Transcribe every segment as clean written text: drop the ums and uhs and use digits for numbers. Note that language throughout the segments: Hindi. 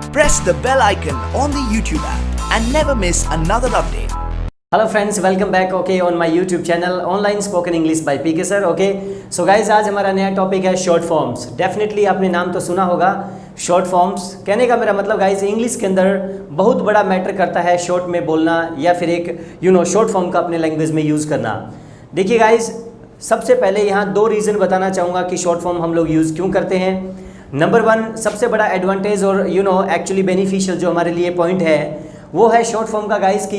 Press the bell icon on the YouTube app and never miss another update. Hello friends, welcome back okay on my YouTube channel online spoken English by PK sir. Okay so guys, आज हमारा नया टॉपिक है शॉर्ट फॉर्म्स। डेफिनेटली आपने नाम तो सुना होगा शॉर्ट फॉर्म्स। कहने का मेरा मतलब गाइज, इंग्लिश के अंदर बहुत बड़ा मैटर करता है शॉर्ट में बोलना या फिर एक शॉर्ट फॉर्म का अपने लैंग्वेज में यूज़ करना। देखिए गाइज, सबसे पहले यहाँ दो रीज़न बताना चाहूँगा कि शॉर्ट फॉर्म हम लोग यूज़ क्यों करते हैं। नंबर वन, सबसे बड़ा एडवांटेज और एक्चुअली बेनिफिशियल जो हमारे लिए पॉइंट है वो है शॉर्ट फॉर्म का गाइस कि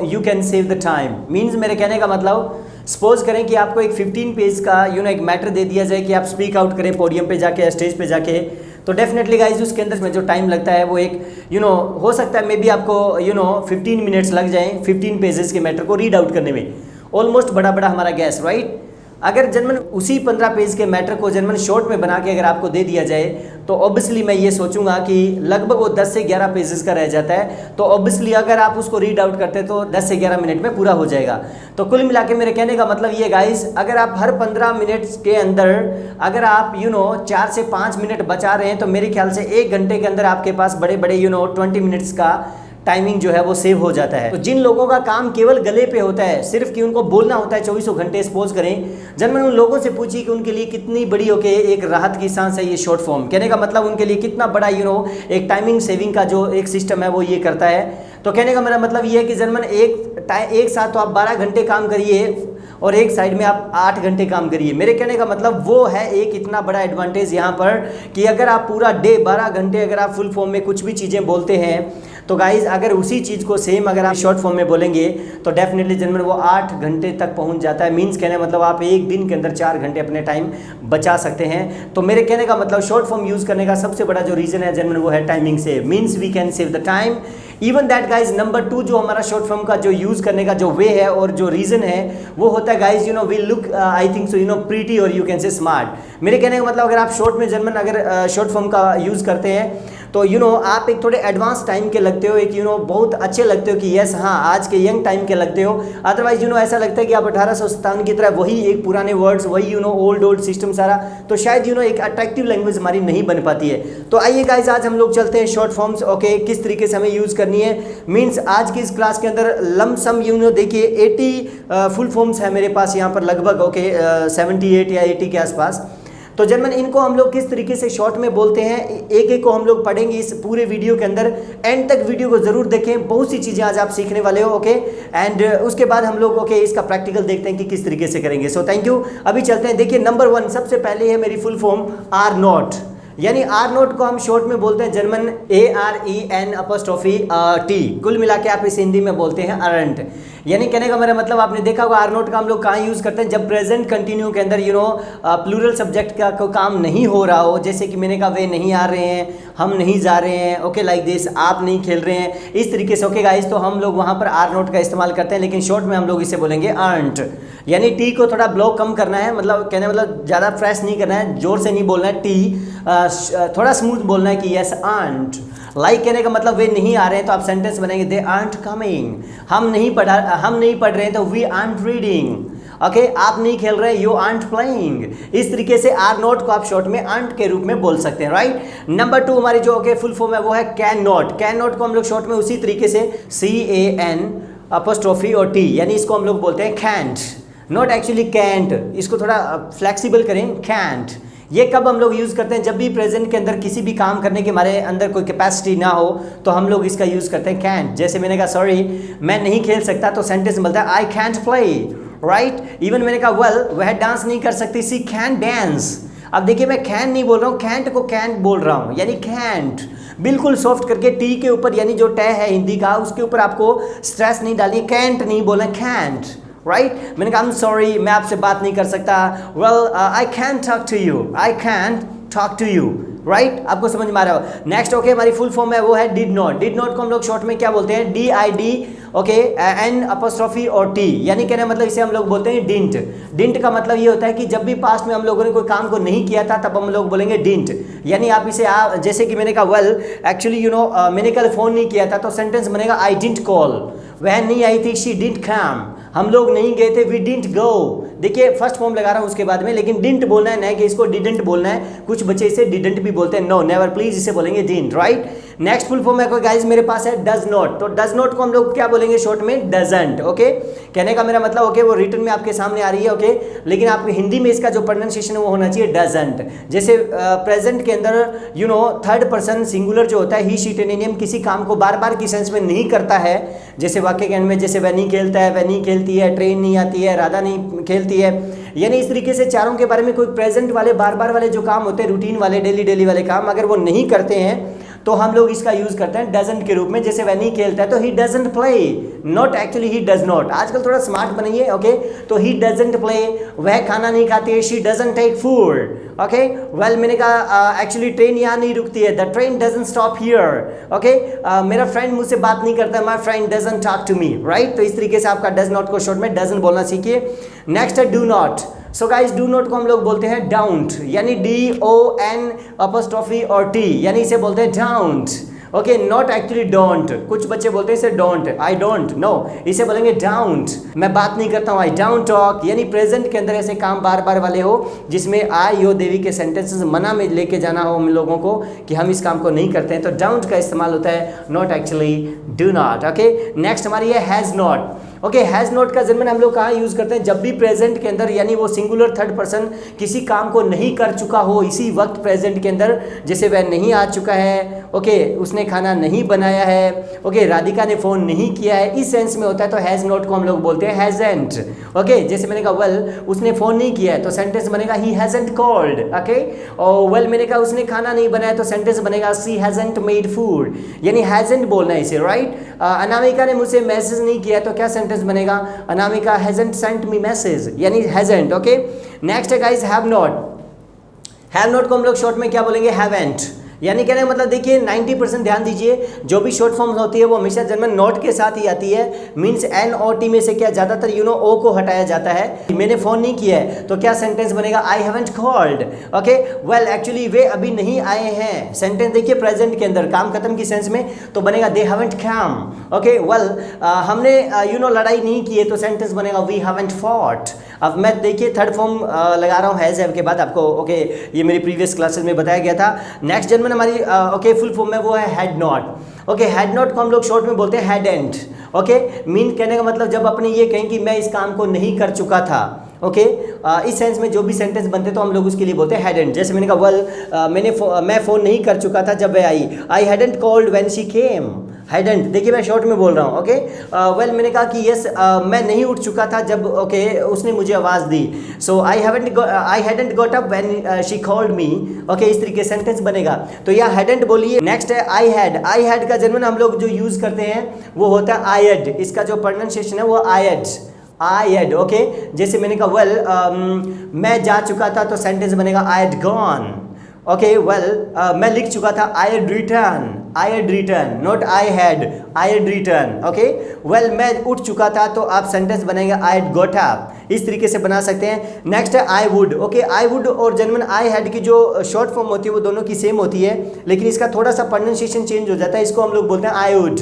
you can save the time. Means मेरे कहने का मतलब, सपोज करें कि आपको एक 15 पेज का एक मैटर दे दिया जाए कि आप स्पीक आउट करें पोडियम पे जाके, स्टेज पे जाके, तो डेफिनेटली गाइस उसके अंदर में जो टाइम लगता है वो एक हो सकता है मे बी आपको 15 मिनट्स लग जाएं 15 पेजेस के मैटर को रीड आउट करने में। ऑलमोस्ट बड़ा बड़ा हमारा गैस, राइट। अगर जनरल उसी 15 पेज के मैटर को जनरल शॉर्ट में बना के अगर आपको दे दिया जाए तो ऑब्वियसली मैं ये सोचूंगा कि लगभग वो 10 से 11 पेजेस का रह जाता है। तो ऑब्वियसली अगर आप उसको रीड आउट करते तो 10 से 11 मिनट में पूरा हो जाएगा। तो कुल मिला के मेरे कहने का मतलब ये गाइस, अगर आप हर 15 मिनट के अंदर अगर आप 4 से 5 मिनट बचा रहे हैं तो मेरे ख्याल से 1 घंटे के अंदर आपके पास बड़े बड़े 20 मिनट्स का टाइमिंग जो है वो सेव हो जाता है। तो जिन लोगों का काम केवल गले पे होता है, सिर्फ कि उनको बोलना होता है 24 घंटे, सपोज करें जब मैंने उन लोगों से पूछी कि उनके लिए कितनी बड़ी एक राहत की सांस है ये शॉर्ट फॉर्म। कहने का मतलब उनके लिए कितना बड़ा एक टाइमिंग सेविंग का जो एक सिस्टम है वो ये करता है। तो कहने का मेरा मतलब ये है कि जनरल एक साथ तो आप 12 घंटे काम करिए और एक साइड में आप 8 घंटे काम करिए। मेरे कहने का मतलब वो है एक इतना बड़ा एडवांटेज यहाँ पर कि अगर आप पूरा डे 12 घंटे अगर आप फुल फॉर्म में कुछ भी चीज़ें बोलते हैं तो गाइज अगर उसी चीज़ को सेम अगर आप शॉर्ट फॉर्म में बोलेंगे तो डेफिनेटली जनरल वो 8 घंटे तक पहुँच जाता है। मीन्स कहने मतलब आप एक दिन के अंदर 4 घंटे अपने टाइम बचा सकते हैं। तो मेरे कहने का मतलब शॉर्ट फॉर्म यूज़ करने का सबसे बड़ा जो रीज़न है जनरल वो है timing save. Means we can save the time. Even that guys, number 2 जो हमारा शॉर्ट फॉर्म का जो यूज़ करने का जो वे है और जो रीज़न है वो होता है guys we look I think so pretty और यू कैन से स्मार्ट। मेरे कहने का मतलब अगर आप शॉर्ट में जनरल अगर शॉर्ट फॉर्म का यूज़ करते हैं तो आप एक थोड़े एडवांस टाइम के लगते हो, एक बहुत अच्छे लगते हो कि यस हाँ आज के यंग टाइम के लगते हो। अदरवाइज ऐसा लगता है कि आप 1857 की तरह वही एक पुराने वर्ड्स वही ओल्ड सिस्टम सारा, तो शायद एक अट्रैक्टिव लैंग्वेज हमारी नहीं बन पाती है। तो आइए गाइज, आज हम लोग चलते हैं शॉर्ट फॉर्म्स। ओके, किस तरीके से हमें यूज़ करनी है। मीन्स आज की इस क्लास के अंदर लमसम देखिए 80 फुल फॉर्म्स है मेरे पास यहाँ पर लगभग। ओके 78 या 80 के आसपास। तो जनरल इनको हम लोग किस तरीके से शॉर्ट में बोलते हैं एक एक को हम लोग पढ़ेंगे इस पूरे वीडियो के अंदर। एंड तक वीडियो को जरूर देखें, बहुत सी चीज़ें आज आप सीखने वाले हो। ओके एंड उसके बाद हम लोग इसका प्रैक्टिकल देखते हैं कि किस तरीके से करेंगे। So thank you. अभी चलते हैं। देखिए नंबर 1 सबसे पहले है मेरी फुल फॉर्म आर नॉट। यानी आर नोट को हम शॉर्ट में बोलते हैं जर्मन AREN''T। कुल मिला के आप इस हिंदी में बोलते हैं अरंट। यानी कहने का मेरा मतलब आपने देखा होगा आर नोट का हम लोग कहाँ यूज़ करते हैं, जब प्रेजेंट कंटिन्यू के अंदर प्लूरल सब्जेक्ट का कोई काम नहीं हो रहा हो। जैसे कि मैंने कहा वे नहीं आ रहे हैं, हम नहीं जा रहे हैं, ओके लाइक दिस, आप नहीं खेल रहे हैं, इस तरीके से। ओके गाइस, तो हम लोग वहाँ पर आर नोट का इस्तेमाल करते हैं, लेकिन शॉर्ट में हम लोग इसे बोलेंगे अर्नट। यानी टी को थोड़ा ब्लॉक कम करना है, मतलब कहने मतलब ज़्यादा फ्रेश नहीं करना है, जोर से नहीं बोलना है, टी थोड़ा स्मूथ बोलना है कि यस अर्नट। लाइक कहने का मतलब वे नहीं आ रहे हैं तो आप सेंटेंस बनाएंगे दे आर्ट कमिंग। हम नहीं पढ़ रहे हैं तो वी आर्ट रीडिंग। ओके आप नहीं खेल रहे, यू आर्ट प्लेइंग। इस तरीके से आर नॉट को आप शॉर्ट में आर्ट के रूप में बोल सकते हैं, राइट। नंबर 2 हमारी जो फुल फॉर्म है वो है कैन नॉट। कैन नॉट को हम लोग शॉर्ट में उसी तरीके से CAN' और T, यानी इसको हम लोग बोलते हैं कैंट, नॉट एक्चुअली कैंट। इसको थोड़ा फ्लेक्सिबल करें, कैंट। ये कब हम लोग यूज़ करते हैं, जब भी प्रेजेंट के अंदर किसी भी काम करने के हमारे अंदर कोई कैपेसिटी ना हो तो हम लोग इसका यूज़ करते हैं कैंट। जैसे मैंने कहा सॉरी मैं नहीं खेल सकता तो सेंटेंस बोलता है I can't play, right. Even मैंने कहा वेल वह डांस नहीं कर सकती, सी कैन डांस। अब देखिए मैं कैन नहीं बोल रहा हूँ, कैंट को कैंट बोल रहा हूँ, यानी कैंट बिल्कुल सॉफ्ट करके टी के ऊपर, यानी जो टे है हिंदी का उसके ऊपर आपको स्ट्रेस नहीं डालनी, कैंट नहीं बोलना, कैंट, राइट। मैंने कहा सॉरी मैं आपसे बात नहीं कर सकता, well I can talk to you, I can talk to you, right. आपको समझ में आ रहा हो। नेक्स्ट ओके हमारी फुल फॉर्म है वो है डिड नॉट। डिड नॉट को हम लोग शॉर्ट में क्या बोलते हैं, DID, ओके N' और T, यानी कहने मतलब इसे हम लोग बोलते हैं डिंट। डिंट का मतलब ये होता है कि जब भी पास्ट में हम लोगों ने कोई काम को नहीं किया था तब हम लोग बोलेंगे डिंट। यानी आप इसे जैसे कि मैंने कहा वेल एक्चुअली मैंने कल फ़ोन नहीं किया था तो सेंटेंस बनेगा आई डिंट कॉल, वह नहीं आई थी, शी डिंट कम, हम लोग नहीं गए थे, वी डिंट गो। देखिए फर्स्ट फॉर्म लगा रहा हूँ उसके बाद में, लेकिन डिंट बोलना है, नहीं कि इसको डिडेंट बोलना है। कुछ बच्चे इसे डिडेंट भी बोलते हैं, नो नेवर, प्लीज इसे बोलेंगे didn't, right. Next full form है कोई गाइज मेरे पास है डज नॉट, तो डज नॉट को हम लोग क्या बोलेंगे शॉर्ट में, डजंट। ओके, कहने का मेरा मतलब ओके वो रिटर्न में आपके सामने आ रही है, ओके, लेकिन आप हिंदी में इसका जो प्रोनाउंसिएशन है वो होना चाहिए डजंट। जैसे प्रेजेंट के अंदर you know third person singular जो होता है ही शी टेनियम किसी काम को बार बार की सेंस में नहीं करता है, जैसे वाक्य के एंड में जैसे वह नहीं खेलता है, वह नहीं खेलती है, ट्रेन नहीं आती है, राधा नहीं खेलती है, यानी इस तरीके से चारों के बारे में कोई प्रेजेंट वाले बार बार वाले जो काम होते हैं रूटीन वाले डेली वाले काम अगर वो नहीं करते हैं तो हम लोग इसका यूज करते हैं डजंट के रूप में। जैसे वह नहीं खेलता है तो he doesn't play, not actually he does not. आजकल थोड़ा स्मार्ट बनिए, ओके, तो ही डजंट प्ले, वह खाना नहीं खाती है, she doesn't take food. Okay, well मैंने कहा एक्चुअली ट्रेन यहाँ नहीं रुकती है, the train doesn't stop here. Okay, मेरा फ्रेंड मुझसे बात नहीं करता, my friend doesn't talk to me, right. तो इस तरीके से आपका डज नॉट को शॉर्ट में डजंट बोलना सीखिए। नेक्स्ट है do not. So guys do not को हम लोग बोलते हैं डाउंट, यानी DON अपॉस्ट्रोफी और T, यानी इसे बोलते हैं डाउंट। ओके, नॉट एक्चुअली डोंट, कुछ बच्चे बोलते हैं इसे डोंट, आई डोंट, नो, इसे बोलेंगे डाउंट, मैं बात नहीं करता हूँ, आई डाउंट टॉक, यानी प्रेजेंट के अंदर ऐसे काम बार बार वाले हो जिसमें आई यो देवी के सेंटेंसेस मना में लेके जाना हो हम लोगों को कि हम इस काम को नहीं करते हैं, तो डाउंट का इस्तेमाल होता है, not actually do not. Okay, next हमारी है has not. Okay, has not का जर्मन हम लोग कहाँ यूज़ करते हैं, जब भी प्रेजेंट के अंदर यानी वो सिंगुलर थर्ड पर्सन किसी काम को नहीं कर चुका हो इसी वक्त प्रेजेंट के अंदर, जैसे वह नहीं आ चुका है, ओके, उसने खाना नहीं बनाया है, ओके, राधिका ने फ़ोन नहीं किया है, इस सेंस में होता है, तो हैज़ नॉट को हम लोग बोलते हैं हैज़ेंट। ओके, जैसे मैंने कहा वेल उसने फ़ोन नहीं किया है तो सेंटेंस बनेगा ही हैज़ेंट कॉल्ड। ओके, और वेल मैंने कहा उसने खाना नहीं बनाया तो सेंटेंस बनेगा शी हैज़ेंट मेड फूड, यानी हैज़ेंट बोलना है इसे, राइट। अनामिका ने मुझसे मैसेज नहीं किया तो क्या सेंटेंस बनेगा, Anamika hasn't sent me message, यानी हैजंट। ओके, नेक्स्ट है guys have not. Have not को हम लोग शॉर्ट में क्या बोलेंगे, हैवेंट, यानी कहने का मतलब देखिए 90% ध्यान दीजिए, जो भी शॉर्ट फॉर्म्स होती है वो हमेशा जर्मन नॉट के साथ ही आती है। मींस एन और टी में से क्या ज़्यादातर यू नो ओ को हटाया जाता है। मैंने फ़ोन नहीं किया है तो क्या सेंटेंस बनेगा, I haven't called. Okay, well actually वे अभी नहीं आए हैं, सेंटेंस देखिए प्रेजेंट के अंदर काम खत्म की सेंस में तो बनेगा they haven't come. Okay, well हमने यू नो लड़ाई नहीं की है तो सेंटेंस बनेगा वी हैवंट फॉट। अब मैं देखिए थर्ड फॉर्म लगा रहा हूँ हैज़ हैव के बाद आपको, ओके, ये मेरी प्रीवियस क्लासेस में बताया गया था। नेक्स्ट जर्मन हमारी ओके फुल फॉर्म में वो है had not. Okay, had not को हम लोग शॉर्ट में बोलते हैं हैडेंट। ओके, मीन कहने का मतलब जब अपने ये कहें कि मैं इस काम को नहीं कर चुका था, ओके, इस सेंस में जो भी सेंटेंस बनते तो हम लोग उसके लिए बोलते हैं हैडेंट। जैसे मैंने कहा वेल मैं फ़ोन नहीं कर चुका था जब वह आई, I hadn't called when she came. Hadn't देखिए मैं शॉर्ट में बोल रहा हूँ। ओके, वेल मैंने कहा कि यस मैं नहीं उठ चुका था जब ओके उसने मुझे आवाज़ दी, so I hadn't got up when she called me. Okay, इस तरीके सेंटेंस बनेगा, तो यह हैडेंट बोलिए। नेक्स्ट है आई हैड। आई हैड का जर्मन हम लोग जो यूज़ करते हैं वो होता है आयड, इसका जो प्रोनाउंसिएशन है वो आयड, आयड। ओके, जैसे मैंने कहा वेल मैं जा चुका था तो सेंटेंस बनेगा I had gone. Okay, well मैं लिख चुका था I had return, not I had return. Okay, well मैं उठ चुका था तो आप सेंटेंस बनेगा आई हैड गॉट अप, इस तरीके से बना सकते हैं। नेक्स्ट है I would. Okay, I would और जर्मन आई हैड की जो शॉर्ट फॉर्म होती है वो दोनों की सेम होती है, लेकिन इसका थोड़ा सा प्रोनाउंसिएशन चेंज हो जाता है, इसको हम लोग बोलते हैं आई वुड,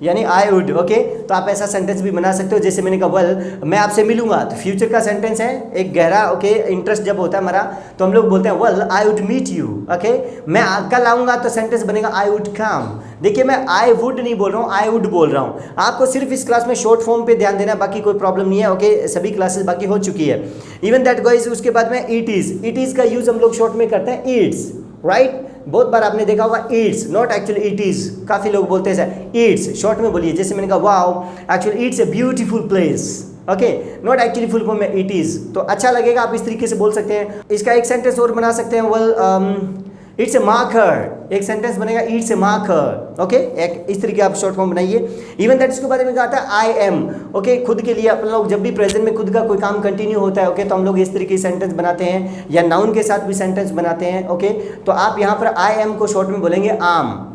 यानी आई वुड। ओके, तो आप ऐसा सेंटेंस भी बना सकते हो। जैसे मैंने कहा वेल मैं आपसे मिलूंगा, तो फ्यूचर का सेंटेंस है, एक गहरा ओके इंटरेस्ट जब होता है हमारा तो हम लोग बोलते हैं well I would meet you. Okay, मैं कल आऊँगा तो सेंटेंस बनेगा आई वुड कम। देखिए मैं आई वुड नहीं बोल रहा हूँ, आई वुड बोल रहा हूँ। आपको सिर्फ इस क्लास में शॉर्ट फॉर्म पे ध्यान देना, बाकी कोई प्रॉब्लम नहीं है। ओके, सभी क्लासेस बाकी हो चुकी है। इवन दैट गाइस, उसके बाद में इट इज़ का यूज़ हम लोग शॉर्ट में करते हैं ईट्स, राइट। बहुत बार आपने देखा होगा Yeats, not actually it is, काफ़ी लोग बोलते हैं सर ईट्स, शॉर्ट में बोलिए। जैसे मैंने कहा wow actually it's a beautiful place. Okay, not actually full form में इट इज़, तो अच्छा लगेगा, आप इस तरीके से बोल सकते हैं। इसका एक सेंटेंस और बना सकते हैं, वेल इट्स ए मार्कर, एक सेंटेंस बनेगा इट्स ए मार्कर। ओके, एक इस तरीके आप शॉर्ट फॉर्म बनाइए। इवन दैट इसके बारे में कहा था आई एम। ओके, खुद के लिए अपन लोग जब भी प्रेजेंट में खुद का कोई काम कंटिन्यू होता है, ओके, तो हम लोग इस तरीके से सेंटेंस बनाते हैं, या नाउन के साथ भी सेंटेंस बनाते हैं। ओके, तो आप यहाँ पर आई एम को शॉर्ट में बोलेंगे आम,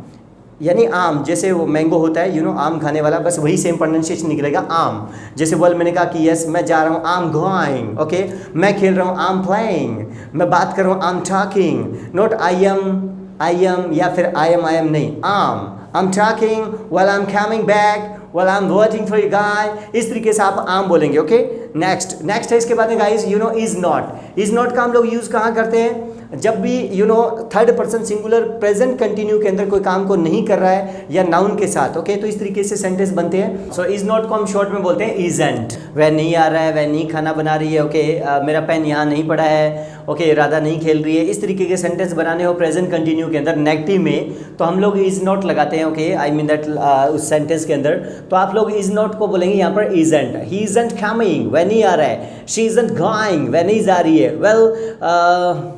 यानी आम, जैसे वो मैंगो होता है यू नो आम खाने वाला, बस वही सेम प्रोनाउंसिएशन निकलेगा आम। जैसे बोल मैंने कहा कि यस मैं जा रहा हूँ, आम गोइंग। ओके, मैं खेल रहा हूँ, आम प्लेइंग। मैं बात कर रहा हूँ, आम टॉकिंग, नॉट आई एम या फिर आई एम नहीं, आम talking, well I am coming back, well I am waiting for you गाय, इस तरीके से आप आम बोलेंगे। ओके, नेक्स्ट है इसके बाद में guys you know is not का हम लोग यूज़ कहाँ करते हैं, जब भी third person singular present continue के अंदर कोई काम को नहीं कर रहा है या नाउन के साथ, ओके, तो इस तरीके से सेंटेंस बनते हैं। सो इज नॉट को हम शॉर्ट में बोलते हैं इजंट। वह नहीं आ रहा है, वह नहीं खाना बना रही है, ओके, मेरा पेन यहाँ नहीं पड़ा है, ओके, राधा नहीं खेल रही है। इस तरीके के सेंटेंस बनाने हो प्रेजेंट कंटिन्यू के अंदर नेगेटिव में, तो हम लोग इज नॉट लगाते हैं, ओके, आई मीन दैट उस सेंटेंस के अंदर। तो आप लोग इज नॉट को बोलेंगे यहाँ पर इजंट। ही इजंट कमिंग, वह नहीं आ रहा है। शी इजंट गोइंग, वह नहीं जा रही है। Well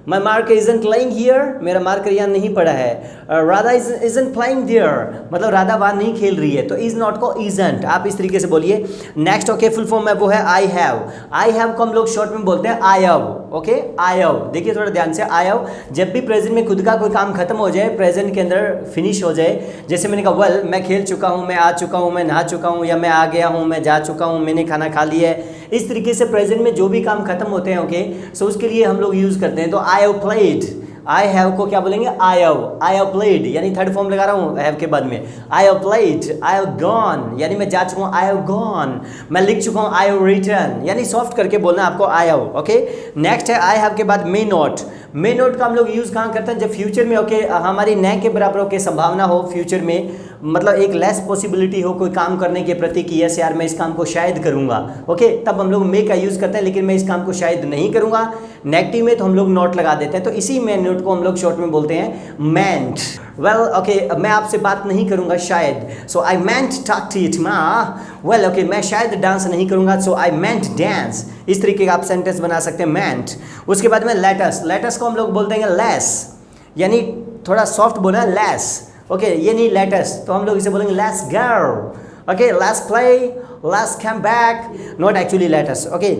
my marker isn't playing here, मेरा मार्कर यहाँ नहीं पड़ा है। राधा इजंट प्लेइंग देयर, मतलब राधा वहाँ नहीं खेल रही है। तो इज नॉट को इजंट आप इस तरीके से बोलिए। नेक्स्ट, ओके, फुल फॉर्म है वो है आई हैव। आई हैव को हम लोग शॉर्ट में बोलते हैं I have, okay, I have. देखिए थोड़ा ध्यान से, आई हैव जब भी प्रेजेंट में खुद का कोई काम खत्म हो जाए, प्रेजेंट के अंदर फिनिश हो जाए, जैसे मैंने कहा वेल मैं खेल चुका हूँ, मैं आ चुका हूँ, मैं नहा चुका हूँ, या मैं आ गया हूँ, मैं जा चुका हूँ, मैंने खाना खा लिया है। इस तरीके से प्रेजेंट में जो भी काम खत्म होते हैं, ओके, सो उसके लिए हम लोग यूज़ करते हैं। तो I have played, I have को क्या बोलेंगे, आई हैव प्लेड, यानी थर्ड फॉर्म लगा रहा हूँ हैव के बाद में। I have played, I have gone, यानी मैं जा चुका हूँ, आई हैव गॉन। मैं लिख चुका हूँ, आई हैव रिटन, यानी सॉफ्ट करके बोलना आपको आई हैव, ओके। नेक्स्ट है आई हैव के बाद मे नॉट। मे नॉट का हम लोग यूज़ कहाँ करते हैं, जब फ्यूचर में, ओके, हमारी न के बराबर होकर संभावना हो फ्यूचर में, मतलब एक लेस पॉसिबिलिटी हो कोई काम करने के प्रति कि यस यार मैं इस काम को शायद करूँगा, ओके, तब हम लोग मे का यूज़ करते हैं। लेकिन मैं इस काम को शायद नहीं करूँगा नेगेटिव में, तो हम लोग नॉट लगा देते हैं। तो इसी मे नॉट को हम लोग शॉर्ट में बोलते हैं मेंट। वेल ओके, मैं आपसे बात नहीं करूँगा शायद, so I mayn't talk to you tomorrow. Well okay, मैं शायद डांस नहीं करूँगा, सो आई मेंट डांस। इस तरीके का आप सेंटेंस बना सकते हैं, मेंट। उसके बाद में लेटस। लेटस को हम लोग बोलते हैं लेस, यानी थोड़ा सॉफ्ट बोलना, लेस, ओके, ये नहीं लेटस, तो हम लोग इसे बोलेंगे let's go, okay, let's play, let's come back, not actually let's, okay.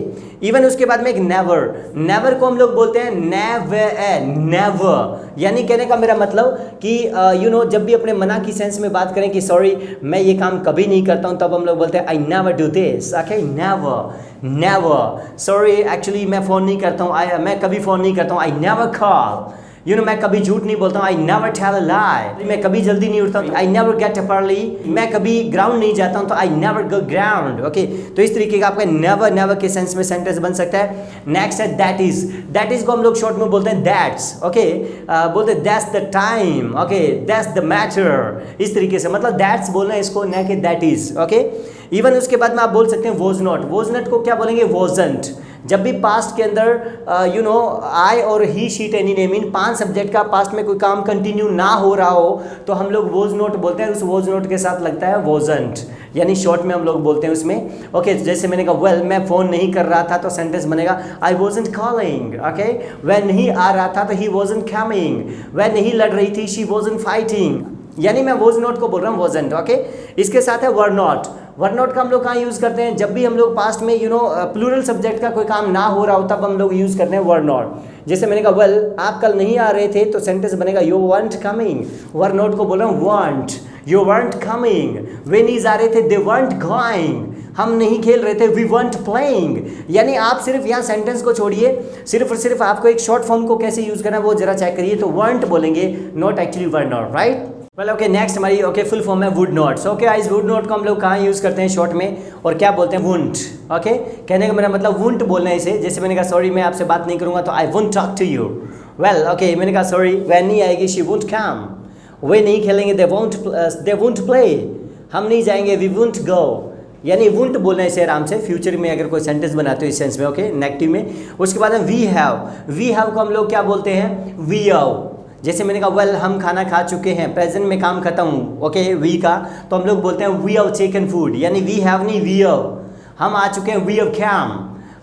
Even उसके बाद में एक नेवर। नेवर को हम लोग बोलते हैं नेवर, नेवर, यानी कहने का मेरा मतलब कि जब भी अपने मना की सेंस में बात करें कि सॉरी मैं ये काम कभी नहीं करता हूँ, तब हम लोग बोलते हैं I never do this, okay, never, never. Sorry actually मैं फ़ोन नहीं करता हूँ, मैं कभी फ़ोन नहीं करता हूँ, आई नेवर कॉल। मैं कभी झूठ नहीं बोलता हूँ, आई नेवर टेल अ लाई। मैं कभी जल्दी नहीं उठता हूँ, I never get up early. मैं कभी ग्राउंड नहीं जाता हूँ, तो I never go ground, okay. तो इस तरीके का आपका नेवर, नेवर के सेंस में सेंटेंस बन सकता है। नेक्स्ट है दैट इज। दैट इज को हम लोग शॉर्ट में बोलते हैं दैट्स, ओके, बोलते हैं that's the time, okay, that's the matter. इस तरीके से मतलब दैट्स बोलना है इसको, न कि दैट इज, ओके। इवन उसके बाद में आप बोल सकते हैं वॉज नॉट। वॉज नॉट को क्या बोलेंगे, वॉजंट। जब भी पास्ट के अंदर आई और ही, शी, एनी, नेम, इन 5 सब्जेक्ट का पास्ट में कोई काम कंटिन्यू ना हो रहा हो, तो हम लोग वॉज नॉट बोलते हैं। उस वॉज नॉट के साथ लगता है वॉजंट, यानी शॉर्ट में हम लोग बोलते हैं उसमें, ओके। जैसे मैंने कहा वेल मैं फ़ोन नहीं कर रहा था, तो सेंटेंस बनेगा आई वॉजंट कॉलिंग, ओके। वह नहीं आ रहा था, तो ही वॉजंट कमिंग। वह नहीं लड़ रही थी, शी वॉजंट फाइटिंग, यानी मैं वॉज नॉट को बोल रहा हूँ, वॉजंट, ओके। इसके साथ है वर नॉट। वर नॉट का हम लोग कहाँ यूज़ करते हैं, जब भी हम लोग पास्ट में प्लूरल सब्जेक्ट का कोई काम ना हो रहा हो, तब हम लोग यूज़ करते हैं वर नॉट। जैसे मैंने कहा वेल आप कल नहीं आ रहे थे, तो सेंटेंस बनेगा you weren't coming. Were not को बोल रहा हूँ वरंट, यू वरंट कमिंग। वे नहीं जा रहे थे, दे वरंट गोइंग। हम नहीं खेल रहे थे, वी वरंट प्लेइंग। यानी आप सिर्फ यहाँ सेंटेंस को छोड़िए, सिर्फ और सिर्फ आपको एक शॉर्ट फॉर्म को कैसे यूज़ करना है वो जरा चेक करिए। तो वरंट बोलेंगे, not actually were not, right. Well okay, next हमारी ओके फुल फॉर्म है would not. So okay guys, would not को हम लोग कहाँ यूज़ करते हैं शॉर्ट में, और क्या बोलते हैं, वुंट, ओके। कहने का मेरा मतलब वुंट बोलना है इसे। जैसे मैंने कहा सॉरी मैं आपसे बात नहीं करूँगा, तो I won't talk to you. Well okay, मैंने कहा सॉरी वह नहीं आएगी, शी वुंट कम। वे नहीं खेलेंगे, दे वुंट प्ले। हम नहीं जाएंगे, वी वुंट गो। यानी वुंट बोलना है इसे आराम से, फ्यूचर में अगर कोई सेंटेंस बनाते हो इस सेंस में, ओके, नेगेटिव में। उसके बाद वी हैव। वी हैव को हम लोग क्या बोलते हैं, वी हैव। जैसे मैंने कहा वेल हम खाना खा चुके हैं, प्रेजेंट में काम खत्म, ओके, वी का, तो हम लोग बोलते हैं वी हैव टेकन फूड। यानी वी हैव नहीं, वी हैव। हम आ चुके हैं, वी हैव कम।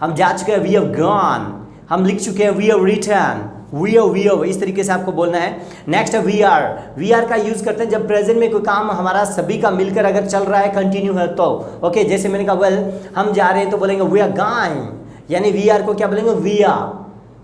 हम जा चुके हैं, वी हैव गॉन। हम लिख चुके हैं, we have written. We have, इस तरीके से आपको बोलना है। नेक्स्ट है वी आर। वी आर का यूज़ करते हैं जब प्रेजेंट में कोई काम हमारा सभी का मिलकर अगर चल रहा है, कंटिन्यू है, तो ओके। जैसे मैंने कहा वेल हम जा रहे हैं, तो बोलेंगे वी आर गोइंग। यानी वी आर को क्या बोलेंगे,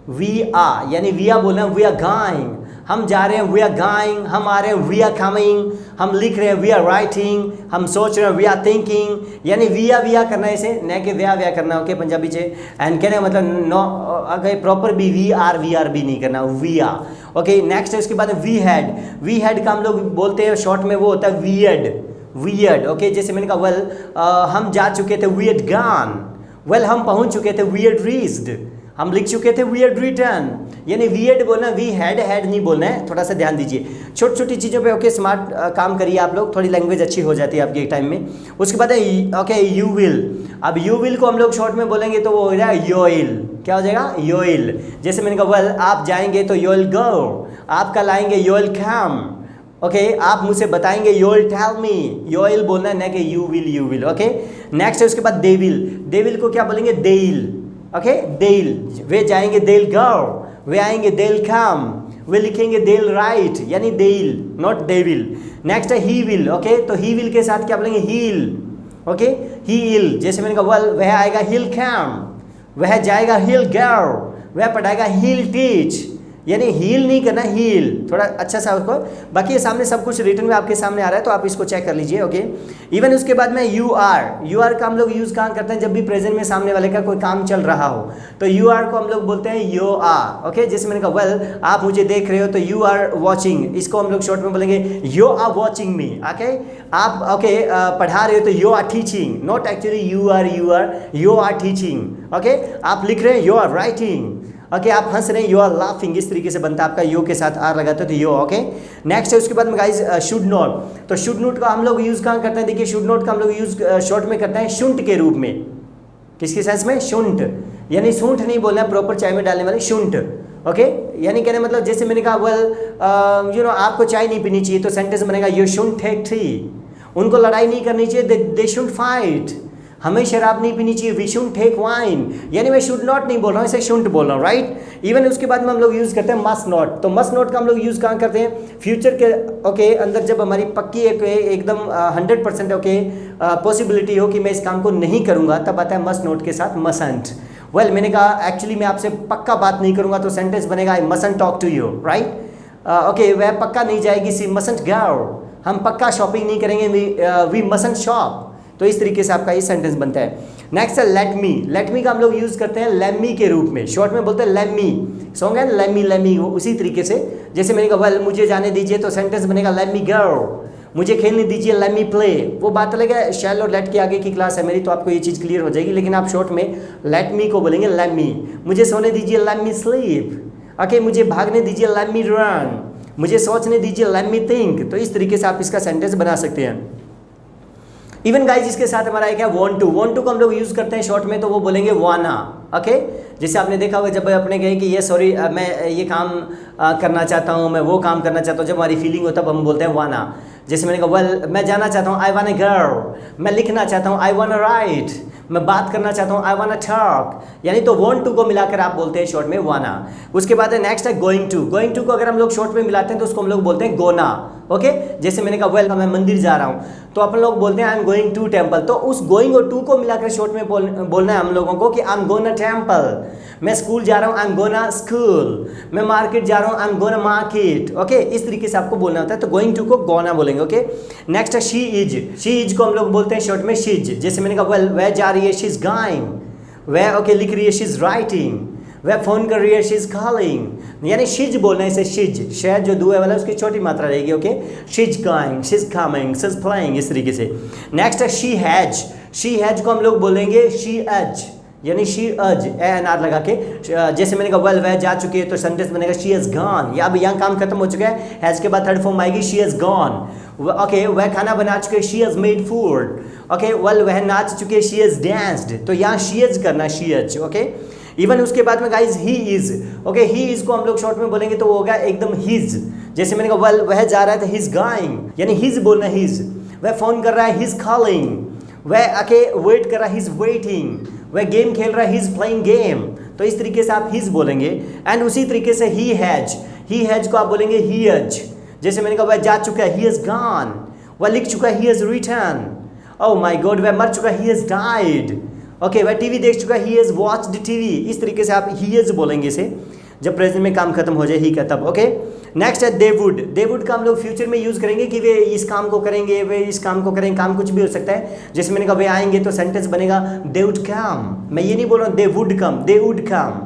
वी आर, यानी वी आर बोलना है, वी आर गोइंग। हम जा रहे हैं, वी आर गोइंग। हम आ रहे हैं, वी आर कमिंग। हम लिख रहे हैं, वी आर राइटिंग। हम सोच रहे हैं, वी आर थिंकिंग। यानी वी आर करना है इसे, न कि व्या करना, ओके, पंजाबी से। एंड कहने का मतलब नो, अगर प्रॉपर भी वी आर भी नहीं करना, वी आर, ओके। नेक्स्ट है उसके बाद वी हैड। वी हैड का हम लोग बोलते हैं शॉर्ट में, वो होता है वियर्ड, ओके। जैसे मैंने कहा वेल हम जा चुके थे, वी हैड गॉन। वेल हम पहुंच चुके थे, वी हैड रीच्ड। हम लिख चुके थे वी हैड रिटन, यानी वी हैड बोलना, वी हैड नहीं बोलना है, थोड़ा सा ध्यान दीजिए। छोटी छोटी चीज़ों पे ओके स्मार्ट काम करिए आप लोग, थोड़ी लैंग्वेज अच्छी हो जाती है आपकी एक टाइम में। उसके बाद है ओके यू विल। अब यू विल को हम लोग शॉर्ट में बोलेंगे तो वो हो जाएगा योइल। क्या हो जाएगा? योइल। जैसे मैंने कहा वेल आप जाएंगे तो योइल गो, आप कल आएंगे योइल कम, ओके आप मुझे बताएंगे योइल टेल मी, योइल बोलना है ना कि यू विल, ओके। नेक्स्ट है उसके बाद दे विल। दे विल को क्या बोलेंगे? देल, ओके देल। वे जाएंगे देल गो, वे आएंगे देल कम, वे लिखेंगे देल राइट, यानी देल नॉट दे विल। नेक्स्ट है ही विल, ओके तो ही विल के साथ क्या बोलेंगे? हील, ओके ही इल। जैसे मैंने कहा वेल वह आएगा हिल कम, वह जाएगा हिल गो, वह पढ़ाएगा हील टीच, यानी हील नहीं करना हील, थोड़ा अच्छा सा उसको। बाकी ये सामने सब कुछ रिटर्न में आपके सामने आ रहा है तो आप इसको चेक कर लीजिए, ओके। इवन उसके बाद में यू आर का हम लोग यूज़ कहाँ करते हैं? जब भी प्रेजेंट में सामने वाले का कोई काम चल रहा हो तो यू आर को हम लोग बोलते हैं यो आर, ओके। जैसे मैंने कहा वेल आप मुझे देख रहे हो तो यू आर वॉचिंग, इसको हम लोग शॉर्ट में बोलेंगे you're watching me, okay. आप ओके पढ़ा रहे हो तो you're teaching, not actually you are, you're teaching, okay. आप लिख रहे हैं यो आर राइटिंग, ओके आप हंस रहे हैं यू आर लाफिंग, इस तरीके से बनता है आपका यो के साथ आर लगाते हो तो यो, ओके। नेक्स्ट है उसके बाद में गाइज शुड नॉट। तो शुड नॉट का हम लोग यूज़ कहाँ करते हैं? देखिए शुड नॉट का हम लोग यूज़ शॉर्ट में करते हैं शुंठ के रूप में। किसके सेंस में? शुंठ, यानी सूंठ नहीं बोलना है, प्रॉपर चाय में डालने वाली शुंठ, ओके। यानी कहने मतलब जैसे मैंने कहा वेल यू नो आपको चाय नहीं पीनी चाहिए तो सेंटेंस बनेगा यू शुड टेक टी। उनको लड़ाई नहीं करनी चाहिए, दे शुड फाइट। हमें शराब नहीं पीनी चाहिए, वी शुड टेक वाइन, यानी मैं शुड नॉट नहीं बोल रहा हूँ, इसे शुड बोल रहा हूँ, राइट। इवन उसके बाद में हम लोग यूज़ करते हैं मस्ट नॉट। तो मस्ट नॉट का हम लोग यूज़ कहाँ करते हैं? फ्यूचर के ओके अंदर जब हमारी पक्की एकदम 100% ओके पॉसिबिलिटी हो कि मैं इस काम को नहीं करूँगा, तब आता है मस्ट नॉट के साथ मसंट। वेल मैंने कहा एक्चुअली मैं आपसे पक्का बात नहीं करूँगा तो सेंटेंस बनेगा I mustn't talk to you, right. Okay वह पक्का नहीं जाएगी, सी मसंट गो, हम पक्का शॉपिंग नहीं करेंगे, वी मसंट शॉप। तो इस तरीके से आपका ये सेंटेंस बनता है। नेक्स्ट है लेट मी। लेट मी का हम लोग यूज़ करते हैं लेमी के रूप में, शॉर्ट में बोलते हैं लेमी, सॉन्ग है लेमी, वो उसी तरीके से। जैसे मैंने कहा वेल मुझे जाने दीजिए तो सेंटेंस बनेगा लेट मी गो, मुझे खेलने दीजिए लेट मी प्ले। वो बात अलग है, शैल और लेट के आगे की क्लास है मेरी तो आपको ये चीज़ क्लियर हो जाएगी, लेकिन आप शॉर्ट में लेट मी को बोलेंगे लेट मी। मुझे सोने दीजिए लेट मी स्लीप, ओके मुझे भागने दीजिए लेट मी रन, मुझे सोचने दीजिए लेट मी थिंक। तो इस तरीके से आप इसका सेंटेंस बना सकते हैं। इवन गाइज इसके साथ हमारा एक है वांट टू। वांट टू को हम लोग यूज़ करते हैं शॉर्ट में तो वो बोलेंगे वाना, ओके। जैसे आपने देखा होगा जब अपने कहे कि ये सॉरी मैं ये काम करना चाहता हूँ, मैं वो काम करना चाहता हूँ, जब हमारी फीलिंग होता है तब हम बोलते हैं वाना। जैसे मैंने कहा वेल मैं जाना चाहता हूँ आई वांट अ गर्ल, मैं लिखना चाहता हूँ आई वांट अ राइट, मैं बात करना चाहता हूँ आई वांट अ टॉक, यानी तो वांट टू को मिलाकर आप बोलते हैं शॉर्ट में वाना। उसके बाद है नेक्स्ट है गोइंग टू। गोइंग टू को अगर हम लोग शॉर्ट में मिलाते हैं तो उसको हम लोग बोलते हैं गोना, ओके। जैसे मैंने कहा वेल मैं मंदिर जा रहा हूँ तो अपन लोग बोलते हैं I am going to temple, तो उस गोइंग और टू को मिलाकर शॉर्ट में बोलना है हम लोगों को कि आई एम गोना टेम्पल। मैं स्कूल जा रहा हूँ आई एम गोना स्कूल, मैं मार्केट जा रहा हूँ I am gonna market, okay. इस तरीके से आपको बोलना होता है, तो गोइंग टू को गोना बोलेंगे, ओके। नेक्स्ट है शी इज। शी इज को हम लोग बोलते हैं शॉर्ट में शीज। जैसे मैंने कहा वेल वह जा रही है शी इज गोइंग, वह ओके लिख रही है शी इज राइटिंग, वह फोन कर रही है शी इज कॉलिंग, यानी शिज बोलना है इसे शिज, शहद जो दुए वाला उसकी छोटी मात्रा रहेगी, okay. She's going, she is coming, she is playing, इस तरीके से। नेक्स्ट है शी हैज। शी हैज को हम लोग बोलेंगे शी एज, यानी शी अज एन आर लगा के। जैसे मैंने कहा वेल वह जा चुकी है तो सेंटेंस बनेगा शी हैज गॉन, या अब यहाँ काम खत्म हो चुका है, हैज के बाद थर्ड फॉर्म आएगी शी हैज गॉन, ओके। वह खाना बना चुके she has made food, okay. Well वह नाच चुके शी हैज डांस्ड, तो यहाँ शी हैज करना शी एज, ओके। इवन उसके बाद में guys he is, okay. He is को हम लोग शॉर्ट में बोलेंगे तो वो होगा एकदम हिज। जैसे मैंने कहा वेल वह जा रहा है तो हिज गोइंग, यानी हिज बोलना हिज। वह फोन कर रहा है हिज कॉलिंग, वह ओके वेट कर रहा है हिज वेटिंग, वह गेम खेल रहा है हिज प्लेइंग गेम, तो इस तरीके से आप हिज बोलेंगे। एंड उसी तरीके से ही हैज को आप बोलेंगे ही एज। जैसे मैंने कहा वह जा चुका है ही हैज गॉन, वह लिख चुका है he has written, oh my god वह मर चुका है ही हैज डाइड, ओके। वह टीवी देख चुका है ही हैज वॉच्ड टीवी। इस तरीके से आप ही हैज बोलेंगे इसे जब प्रेजेंट में काम खत्म हो जाए ही का तब, ओके। नेक्स्ट है दे वुड। दे वुड का हम लोग फ्यूचर में यूज़ करेंगे कि वे इस काम को करेंगे, वे इस काम को करेंगे, काम कुछ भी हो सकता है। जैसे मैंने कहा वे आएंगे तो सेंटेंस बनेगा दे वुड कम, मैं ये नहीं बोल रहा हूँ they would come, they would come.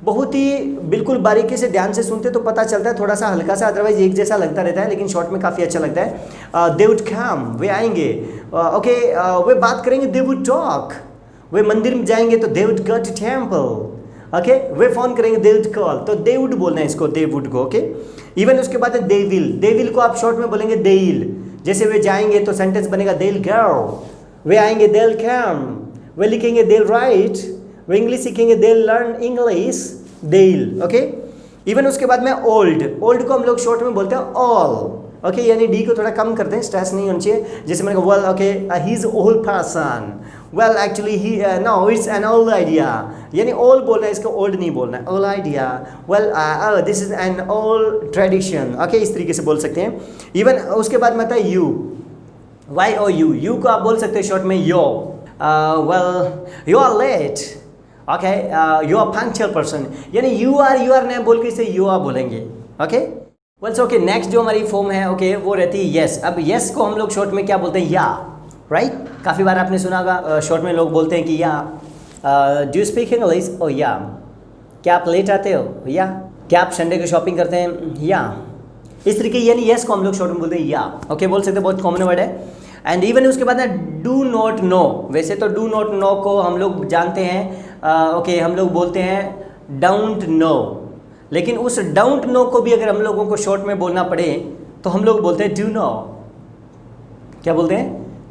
बहुत ही बिल्कुल बारीकी से ध्यान से सुनते तो पता चलता है, थोड़ा सा हल्का सा अदरवाइज एक जैसा लगता रहता है, लेकिन शॉर्ट में काफ़ी अच्छा लगता है। दे वुड कम, वे आएंगे, ओके। वे बात करेंगे दे वुड टॉक, वे मंदिर में जाएंगे तो they would go to temple, okay वे फ़ोन करेंगे दे वुड कॉल, तो दे वुड बोलना है इसको, दे वुड को, ओके। इवन उसके बाद है दे विल को आप शॉर्ट में बोलेंगे दे विल। जैसे वे जाएंगे तो सेंटेंस बनेगा दे विल गो, वे आएंगे दे विल कम, वे लिखेंगे दे विल राइट, वे इंग्लिश सीखेंगे they will learn English, they will, okay. Even उसके बाद में ओल्ड को हम लोग शॉर्ट में बोलते हैं ऑल, ओके, यानी डी को थोड़ा कम करते हैं, स्ट्रेस नहीं होना चाहिए। जैसे मैंने कहा well okay he is old person, well actually he no it's an old idea, यानी ओल्ड बोलना है, इसको ओल्ड नहीं बोलना है, old idea, well this is an old tradition, okay, इस तरीके से बोल सकते हैं। इवन उसके बाद में आता है यू, वाई ओ यू को आप बोल सकते हैं शॉर्ट में yo, well you are late, okay, you are punctual person, यानी यू आर नहीं बोल के इसे यू आर बोलेंगे, ओके। वेल्स ओके, नेक्स्ट जो हमारी फॉर्म है ओके वो रहती है येस। अब येस को हम लोग शॉर्ट में क्या बोलते हैं, या, राइट। काफ़ी बार आपने सुना होगा शॉर्ट में लोग बोलते हैं कि या, डू यू स्पीक इंग्लिश, ओ या, क्या आप लेट आते हो, या, क्या आप संडे को शॉपिंग करते हैं, या, इस तरीके, यानी येस को हम लोग शॉर्ट में बोलते हैं या, ओके, बोल सकते हैं, बहुत कॉमन वर्ड है। एंड इवन उसके बाद ना डू नॉट नो, वैसे तो डू नॉट नो को हम लोग जानते हैं, ओके, हम लोग बोलते हैं डोंट नो, लेकिन उस डोंट नो को भी अगर हम लोगों को शॉर्ट में बोलना पड़े तो हम लोग बोलते हैं डू नो, क्या बोलते हैं,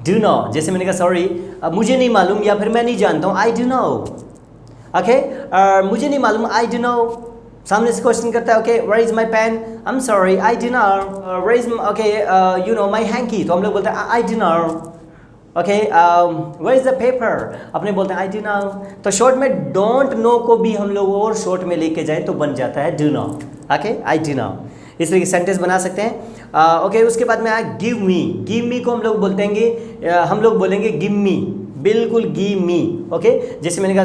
डू नो। जैसे मैंने कहा सॉरी मुझे नहीं मालूम, या फिर मैं नहीं जानता हूँ, आई डू नो, ओके, मुझे नहीं मालूम, आई डू नो। सामने से क्वेश्चन करता है okay where is my pen, I am sorry I do know, where is okay you know my hanky, तो हम लोग बोलते हैं I do know, okay, where is the paper, अपने बोलते हैं आई डू नो। तो शॉर्ट में डोंट नो को भी हम लोग और शॉर्ट में लेके जाए तो बन जाता है do know, okay, I do know, इस तरीके सेंटेंस बना सकते हैं। ओके उसके बाद में आया गिव मी को हम लोग बोलते हैं हम लोग बोलेंगे गिव मी, बिल्कुल गिव मी, ओके। जैसे मैंने कहा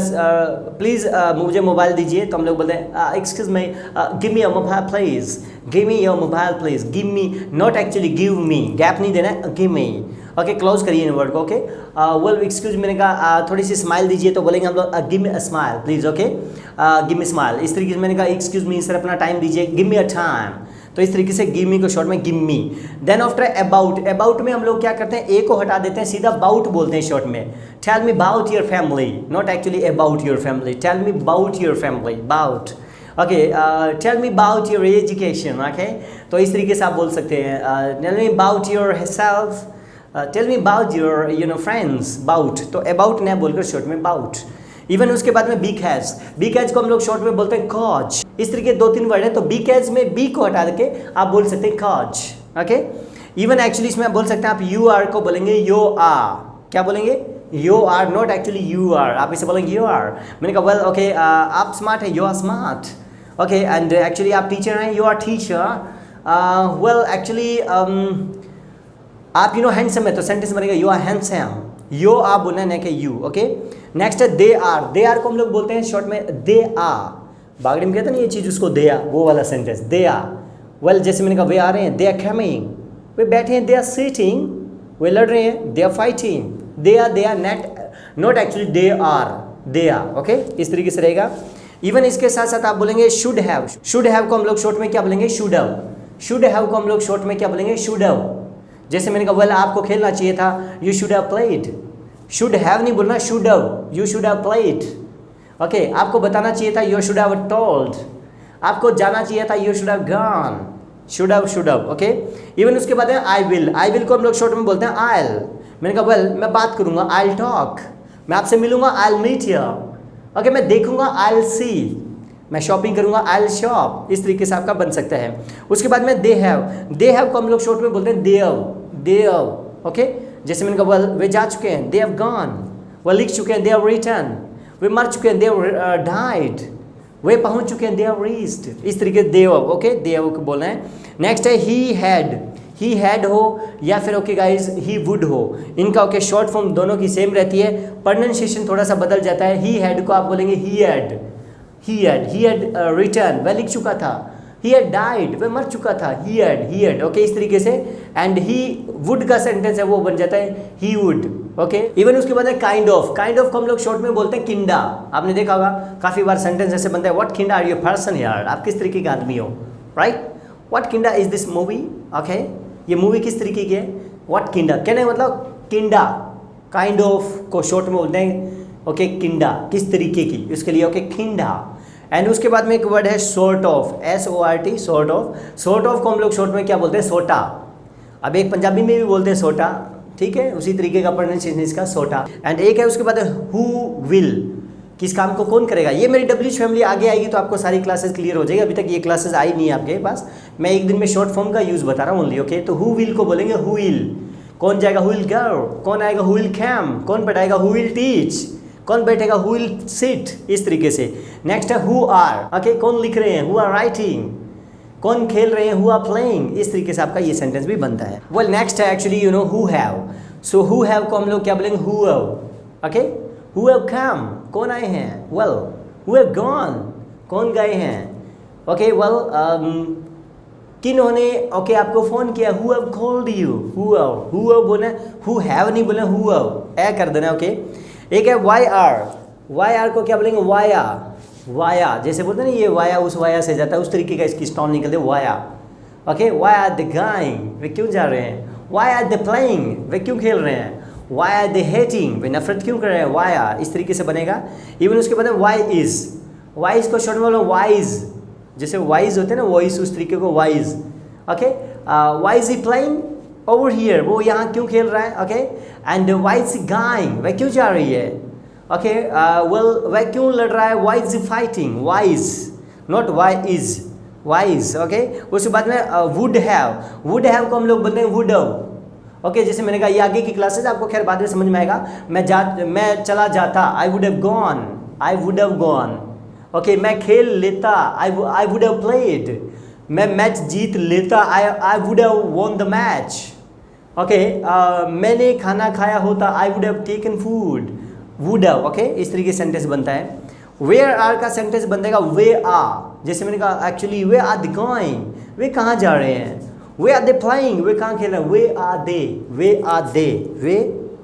प्लीज़ मुझे मोबाइल दीजिए, तो हम लोग बोलते हैं excuse me, give me your mobile please, give me your mobile please, give me, not actually give me, gap नहीं देना है, गिव मी, ओके, क्लोज करिए इन वर्ड को, ओके। वेल एक्सक्यूज मैंने कहा थोड़ी सी स्माइल दीजिए, तो बोलेंगे हम लोग give me a smile please, okay, give me smile. इस तरीके से मैंने कहा एक्सक्यूज मी सर अपना टाइम दीजिए, गिव मी अ टाइम, तो इस तरीके से गिव मी को शॉर्ट में give me. Then after about में हम लोग क्या करते हैं, ए को हटा देते हैं, सीधा बाउट बोलते हैं शॉर्ट में। Tell me about your family, not actually about your family, tell me about your family, about, okay, tell me about your education, okay. तो इस तरीके से आप बोल सकते हैं tell me about yourself, tell me about your you know friends, bout, तो अबाउट न बोलकर शॉर्ट में बाउट। इवन उसके बाद में बिग हैज को हम लोग शॉर्ट में बोलते हैं कॉज। इस तरीके दो तीन वर्ड है, तो बिग हैज में बी को हटा के आप बोल सकते हैं कॉज, ओके। इवन एक्चुअली इसमें आप बोल सकते हैं आप यू आर को बोलेंगे यो आर, क्या बोलेंगे, you're, not actually you are, आप इसे बोलेंगे यू आर। मैंने कहा वेल ओके आप स्मार्ट है, you are smart, okay, and actually आप टीचर हैं, you are teacher, well actually आप यू नो हैंडसम है, तो सेंटेंस बनेगा यू आर हैंडसम, यो आप बोलना है कि यू, ओके। नेक्स्ट है दे आर को हम लोग बोलते हैं शॉर्ट में दे आर, बागड़ी में कहते हैं ना ये चीज़ उसको दे आर, वो वाला सेंटेंस दे आर। वेल जैसे मैंने कहा वे आ रहे हैं, दे आर कमिंग, वे बैठे हैं, दे आर सिटिंग, वे लड़ रहे हैं, they are fighting, they are not actually they are, okay, इस तरीके से रहेगा। इवन इसके साथ साथ आप बोलेंगे शुड हैव को हम लोग शॉर्ट में क्या बोलेंगे, शुड हैव को हम लोग शॉर्ट में क्या बोलेंगे, शुड हैव। जैसे मैंने कहा वेल आपको खेलना चाहिए था, you should have played, should have नहीं बोलना, should have, you should have played, okay. आपको बताना चाहिए था, यू शुड हैव टोल्ड, आपको जाना चाहिए था, you should have gone, should have, okay. Even उसके बाद है आई विल को हम लोग शॉर्ट में बोलते हैं आइल। मैंने कहा वेल मैं बात करूंगा, आई टॉक, मैं आपसे मिलूंगा, आई मीट यू, ओके, मैं देखूंगा, आई सी, मैं शॉपिंग करूंगा, आई शॉप, इस तरीके से आपका बन सकता है। उसके बाद में दे हैव को हम लोग शॉर्ट में बोलते हैं देव, ओके। जैसे मैंने कहा वे जा चुके हैं, दे हैव गॉन, वह लिख चुके हैं, दे हैव रिटन, वे मर चुके हैं, दे हैव डाइड, वे पहुंच चुके हैं, दे हैव रीच्ड, इस तरीके से देव, ओके, देव को बोलना है। नेक्स्ट है ही हैड हो या फिर ओके गाइज ही वुड हो, इनका ओके शॉर्ट फॉर्म दोनों की सेम रहती है, प्रोनाउंसिएशन थोड़ा सा बदल जाता है। ही हैड को आप बोलेंगे ही हैड रिटर्न, वह लिख चुका था, ही हैड डाइड, वह मर चुका था, ही हैड, ओके, इस तरीके से। एंड ही वुड का सेंटेंस है वो बन जाता है ही वुड, ओके। इवन उसके बाद है काइंड ऑफ को हम लोग शॉर्ट में बोलते हैं किंडा। आपने देखा होगा काफ़ी बार सेंटेंस ऐसे बनता है, what kinda are you person यार, आप किस तरीके का आदमी हो, right. What kinda is this movie, okay, ये मूवी किस तरीके की है, व्हाट किंडा, कहने का मतलब किंडा, काइंड ऑफ को शॉर्ट में बोलते हैं, ओके, किंडा किस तरीके की, उसके लिए ओके किंडा। एंड उसके बाद में एक वर्ड है sort of, SORT, sort of. Sort of को हम लोग शॉर्ट में क्या बोलते हैं, सोटा। अब एक पंजाबी में भी बोलते हैं सोटा, ठीक है, उसी तरीके का प्रोनाउंसिएशन इसका सोटा। एंड एक है उसके बाद हु विल, किस काम को कौन करेगा। ये मेरी डब्ल्यूच फैमिली आगे आएगी तो आपको सारी क्लासेस क्लियर हो जाएगी, अभी तक ये क्लासेस आई नहीं है आपके पास, मैं एक दिन में शॉर्ट फॉर्म का यूज़ बता रहा हूँ ओनली, ओके। तो हु विल को बोलेंगे हु विल, कौन जाएगा हु विल गो, कौन आएगा हु विल कम, कौन पढ़ाएगा हु विल टीच, कौन बैठेगा हु विल सिट, इस तरीके से। नेक्स्ट है हु आर, ओके, कौन लिख रहे हैं, हु आर राइटिंग, कौन खेल रहे हैं, हु आर प्लेइंग, इस तरीके से आपका ये सेंटेंस भी बनता है। वेल नेक्स्ट है actually you know who have. So who have को हम लोग क्या बोलेंगे, who have, okay. Who have come, कौन आए हैं, वेल हु हैव गॉन, कौन गए हैं, ओके। वेल किन्होंने ओके आपको फ़ोन किया, who have called you, who have बोलना, हु हैव नहीं बोलना, हु हैव ए कर देना, ओके। एक है वाई आर को क्या बोलेंगे, वाया, जैसे बोलते हैं ना ये वाया उस वाया से जाता है, उस तरीके का इसकी स्टॉन निकलते वाया, okay. Why are they going, वे क्यों जा रहे हैं, वाई आर दे प्लेइंग, वे क्यों खेल रहे हैं, वाई आर दे हेटिंग, वे नफरत क्यों कर रहे हैं, वाया, इस तरीके से बनेगा। इवन उसके बाद वाई इज को शॉर्ट में बोलो वाइज, जैसे वाइज होते हैं ना वॉइस, उस तरीके को why's, okay. Why is he playing over here, वो यहाँ क्यों खेल रहा है, okay. And why is going, वह क्यों जा रही है, ओके। वेल वह क्यों लड़ रहा है, why is fighting, why's not why's, okay. उसके बाद में वुड हैव को हम लोग बोलते हैं वुड हैव, ओके। जैसे मैंने कहा ये आगे की क्लासेस आपको खैर बाद में समझ में आएगा। मैं चला जाता, I would have gone, okay. मैं खेल लेता, आई वुड हैव प्लेड, मैं मैच जीत लेता, I would have won the match, okay. मैंने खाना खाया होता, I would have taken food, would have, okay. इस तरीके से सेंटेंस बनता है। वेयर आर का सेंटेंस बनेगा वे आर, जैसे मैंने कहा actually where are they going, वे कहाँ जा रहे हैं, वे आर दे प्लेइंग, वे कहाँ खेल रहे हैं, वे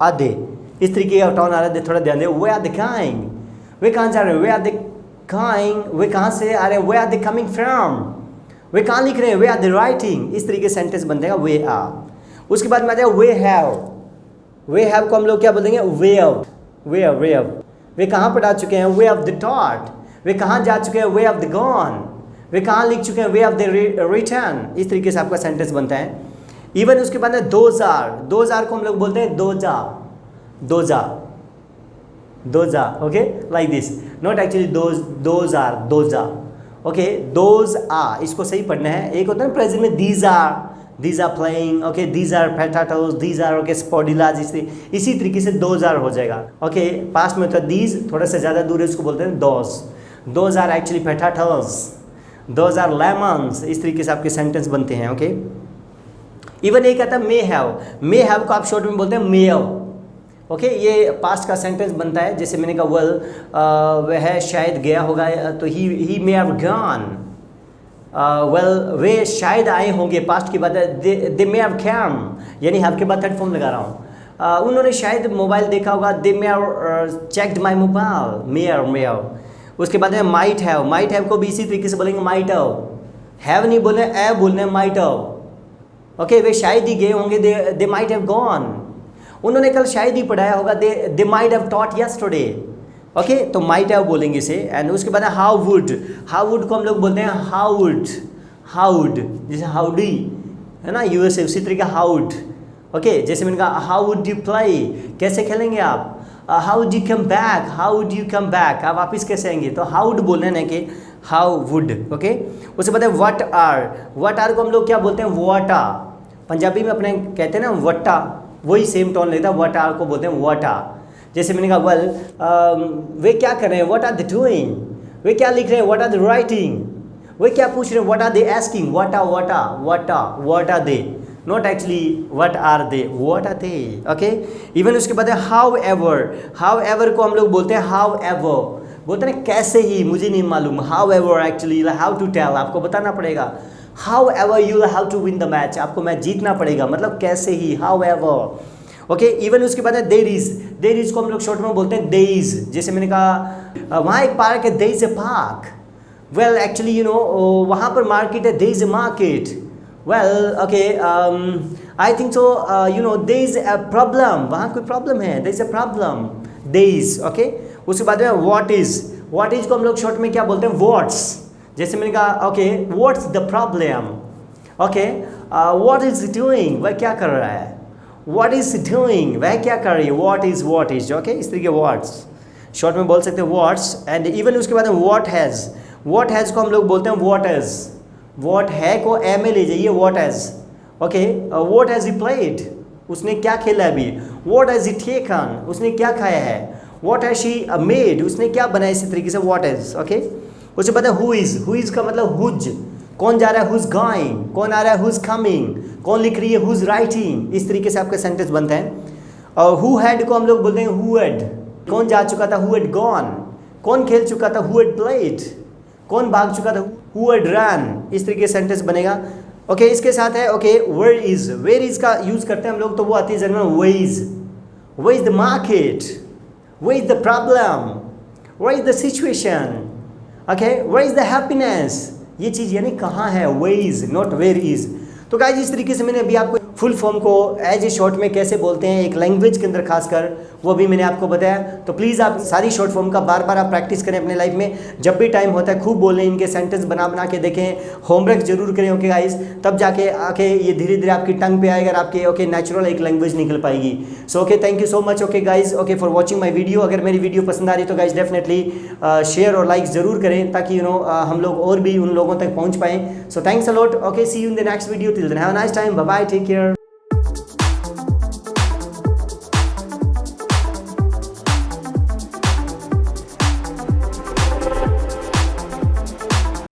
आर दे, इस तरीके का टोन आ रहा है, थोड़ा ध्यान दे। वे आर दे गोइंग, वे कहाँ जा रहे हैं, वे आर दे गोइंग, वे कहाँ से आ रहे हैं, वे आर दे कमिंग फ्रॉम, वे कहाँ लिख रहे हैं, वे आर दे राइटिंग, इस तरीके से सेंटेंस बनता है वे आर। उसके बाद में आ जाएगा वे हैव को हम लोग क्या बोलेंगे, वे हैव, वे कहाँ पढ़ा चुके हैं, वे हैव द टॉट, वे कहाँ जा चुके हैं, वे हैव द गॉन, वे कहाँ लिख चुके हैं, वे हैव द रिटर्न, इस तरीके से आपका सेंटेंस बनता है। इवन उसके बाद में दोज आर को हम लोग बोलते हैं those are, okay, like this, not actually those are, okay. Those are इसको सही पढ़ना है। एक होता है ना प्रेजेंट में these are playing, okay, these are potatoes, these are okay स्पोडिलाज, इसी तरीके से दोज आर हो जाएगा, ओके। पास्ट में तो दीज थोड़ा सा ज़्यादा दूर है, उसको बोलते हैं those are actually potatoes, those are lemons, इस तरीके से आपके सेंटेंस बनते हैं, ओके। इवन एक आता है मे हैव को आप शॉर्ट में बोलते हैं मेव, ओके। ये पास्ट का सेंटेंस बनता है, जैसे मैंने कहा वेल वह शायद गया होगा, तो ही मे हैव गॉन, वेल वे शायद आए होंगे, पास्ट की बात है। दे मे हैव कम, यानी हैव के बाद थर्ड फॉर्म लगा रहा हूँ, उन्होंने शायद मोबाइल देखा होगा, they may have checked my mobile, may have. उसके बाद में माइट हैव को भी इसी तरीके से बोलेंगे माइट हैव नहीं बोलना, ए बोलना है माइट हैव, ओके। वे शायद ही गए होंगे, दे माइट हैव गॉन, उन्होंने कल शायद ही पढ़ाया होगा, they might have taught yesterday, okay. तो माइट हैव बोलेंगे इसे। एंड उसके बाद हाउ वुड को हम लोग बोलते हैं हाउड, जैसे हाउडी है ना यूएसए, उसी तरीके हाउड, ओके। जैसे मैंने कहा हाउ वुड यू प्ले, कैसे खेलेंगे आप, how would you come back, आप वापस कैसे आएंगे, तो हाउड बोलना है कि हाउ वुड, ओके। उसके बाद व्हाट आर को हम लोग क्या बोलते हैं, वाटा, पंजाबी में अपने कहते हैं ना वट्टा, वही सेम टोन लेता है, व्हाट आर को बोलते हैं वाटा। जैसे मैंने कहा वेल वे क्या कर रहे हैं, व्हाट आर दे डूइंग, वे क्या लिख रहे हैं, व्हाट आर दे राइटिंग, वे क्या पूछ रहे हैं, what are they asking, what are they, not actually what are they, okay. Even उसके बाद हाउ एवर को हम लोग बोलते हैं बोलते हैं कैसे ही, मुझे नहीं मालूम, however actually how to tell, आपको बताना पड़ेगा, however you have to win the match, आपको मैच जीतना पड़ेगा, मतलब कैसे ही, हाउ एवर, ओके। इवन उसके बाद देयर इज को हम लोग शॉर्ट में बोलते हैं देइज। जैसे मैंने कहा वहाँ एक पार्क है, there is a park, well actually you know वहाँ पर मार्केट है, there is a market, well okay I think so you know there is a problem, वहाँ कोई प्रॉब्लम है, there is a problem, there is, okay. उसके बाद में व्हाट व्हाट इज को हम लोग शॉर्ट में क्या बोलते हैं, व्हाट्स। जैसे मैंने कहा okay what's the problem, okay what is doing, वह क्या कर रहा है, व्हाट इज डूइंग, वह क्या कर रही है, व्हाट इज, ओके इस तरीके व्हाट्स शॉर्ट में बोल सकते हैं व्हाट्स। एंड इवन उसके बाद व्हाट हैज़ को हम लोग बोलते हैं व्हाट इज, व्हाट है को ए में ले जाइए what has, okay what has he played, उसने क्या खेला अभी, व्हाट हैज़ ही टेकन, उसने क्या खाया है, व्हाट हैज़ शी मेड, उसने क्या बनाया, इसी तरीके से व्हाट इज, ओके। उससे पता है हु इज़ का मतलब हुज, कौन जा रहा है, हुज गोइंग, कौन आ रहा है, हुज कमिंग, कौन लिख रही है, हुज राइटिंग, इस तरीके से आपके सेंटेंस बनते हैं। और हु हैड को हम लोग बोलते हैं हु हैड, कौन जा चुका था, हु हैड गॉन, कौन खेल चुका था, हु हैड प्लेड, कौन भाग चुका था, हु हैड रन, इस तरीके से सेंटेंस बनेगा। ओके इसके साथ है ओके वेयर इज का यूज़ करते हैं हम लोग, तो वो आती है जन्म where's the market, where's the problem, where's the situation, okay where's the happiness, ये चीज़ यानी कहाँ है, where's not where is. तो गाइस इस तरीके से मैंने अभी आपको फुल फॉर्म को एज ए शॉर्ट में कैसे बोलते हैं एक लैंग्वेज के अंदर खासकर, वो भी मैंने आपको बताया। तो प्लीज़ आप सारी शॉर्ट फॉर्म का बार बार आप प्रैक्टिस करें अपने लाइफ में, जब भी टाइम होता है खूब बोलें, इनके सेंटेंस बना के देखें, होमवर्क जरूर करें ओके गाइस, तब जाके आके ये धीरे धीरे आपकी टंग पे आएगा, आपके ओके नेचुरल एक लैंग्वेज निकल पाएगी। So okay thank you so much okay guys okay for watching my video. अगर मेरी वीडियो पसंद आ रही तो गाइस डेफिनेटली शेयर और लाइक ज़रूर करें, ताकि हम लोग और भी उन लोगों तक पहुँच पाएँ। So thanks a lot, okay see you in the next video, till then have a nice time, bye bye, take care.